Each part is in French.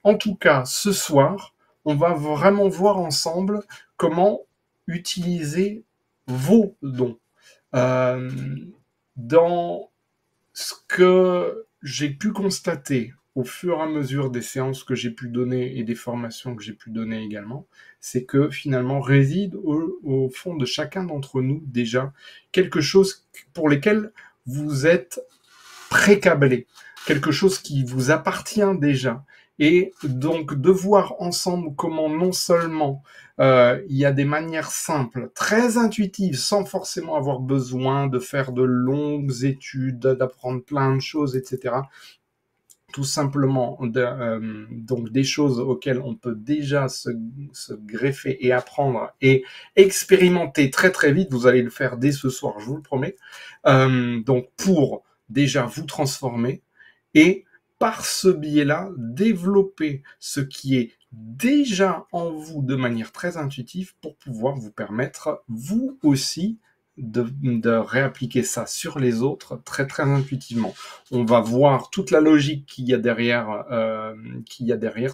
en tout cas, ce soir, on va vraiment voir ensemble comment utiliser vos dons. Euh, dans ce que j'ai pu constater au fur et à mesure des séances que j'ai pu donner et des formations que j'ai pu donner également, c'est que finalement réside au fond de chacun d'entre nous déjà quelque chose pour lesquels vous êtes précablé, quelque chose qui vous appartient déjà. Et donc de voir ensemble comment non seulement il y a des manières simples, très intuitives, sans forcément avoir besoin de faire de longues études, d'apprendre plein de choses, etc. Tout simplement, donc des choses auxquelles on peut déjà se greffer et apprendre et expérimenter très très vite. Vous allez le faire dès ce soir, je vous le promets. Donc pour déjà vous transformer et par ce biais-là, développer ce qui est déjà en vous de manière très intuitive pour pouvoir vous permettre, vous aussi, de réappliquer ça sur les autres très très intuitivement. On va voir toute la logique qu'il y a derrière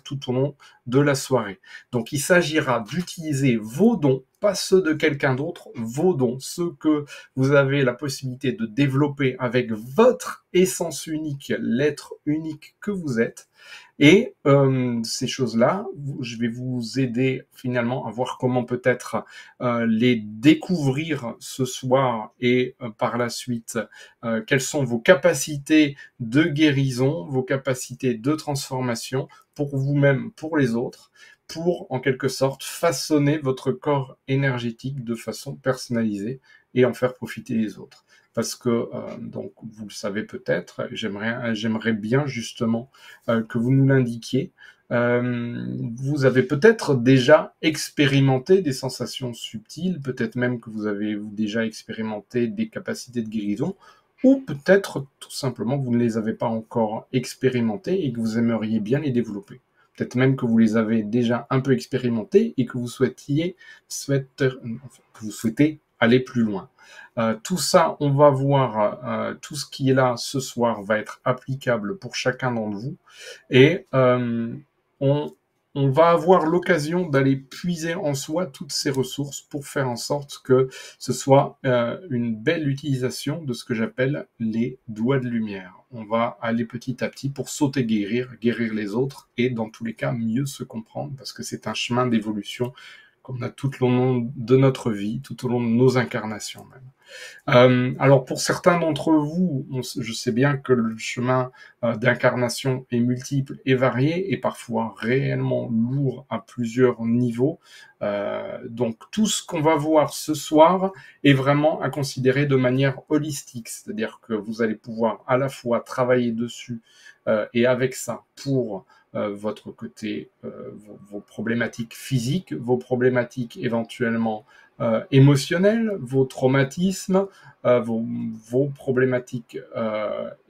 tout au long de la soirée. Donc il s'agira d'utiliser vos dons, pas ceux de quelqu'un d'autre, vos dons, ceux que vous avez la possibilité de développer avec votre essence unique, l'être unique que vous êtes. Et ces choses-là, je vais vous aider finalement à voir comment peut-être les découvrir ce soir et par la suite, quelles sont vos capacités de guérison, vos capacités de transformation pour vous-même, pour les autres, pour en quelque sorte façonner votre corps énergétique de façon personnalisée et en faire profiter les autres. Parce que, donc, vous le savez peut-être, j'aimerais bien justement que vous nous l'indiquiez. Vous avez peut-être déjà expérimenté des sensations subtiles, peut-être même que vous avez déjà expérimenté des capacités de guérison, ou peut-être tout simplement vous ne les avez pas encore expérimentées et que vous aimeriez bien les développer. Peut-être même que vous les avez déjà un peu expérimentées et que vous souhaitez aller plus loin. Tout ça, on va voir, tout ce qui est là ce soir va être applicable pour chacun d'entre vous. Et on, on va avoir l'occasion d'aller puiser en soi toutes ces ressources pour faire en sorte que ce soit une belle utilisation de ce que j'appelle les doigts de lumière. On va aller petit à petit pour sauter guérir les autres et dans tous les cas mieux se comprendre parce que c'est un chemin d'évolution qu'on a tout au long de notre vie, tout au long de nos incarnations même. Alors pour certains d'entre vous, je sais bien que le chemin d'incarnation est multiple et varié et parfois réellement lourd à plusieurs niveaux. Donc tout ce qu'on va voir ce soir est vraiment à considérer de manière holistique, c'est-à-dire que vous allez pouvoir à la fois travailler dessus et avec ça pour votre côté, vos problématiques physiques, vos problématiques éventuellement émotionnelles, vos traumatismes, vos problématiques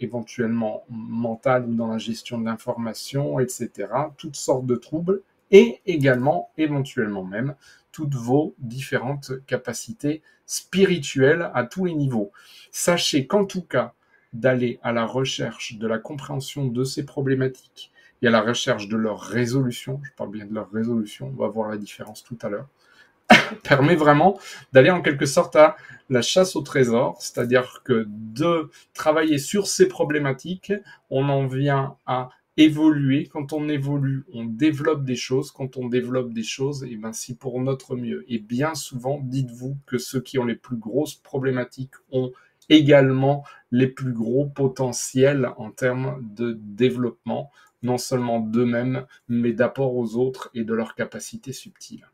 éventuellement mentales ou dans la gestion de l'information, etc. Toutes sortes de troubles et également, éventuellement même, toutes vos différentes capacités spirituelles à tous les niveaux. Sachez qu'en tout cas, d'aller à la recherche de la compréhension de ces problématiques et à la recherche de leur résolution, je parle bien de leur résolution, on va voir la différence tout à l'heure, permet vraiment d'aller en quelque sorte à la chasse au trésor, c'est-à-dire que de travailler sur ces problématiques, on en vient à évoluer. Quand on évolue, on développe des choses. Quand on développe des choses, et ben c'est pour notre mieux. Et bien souvent, dites-vous que ceux qui ont les plus grosses problématiques ont également les plus gros potentiels en termes de développement, non seulement d'eux-mêmes, mais d'apport aux autres et de leurs capacités subtiles.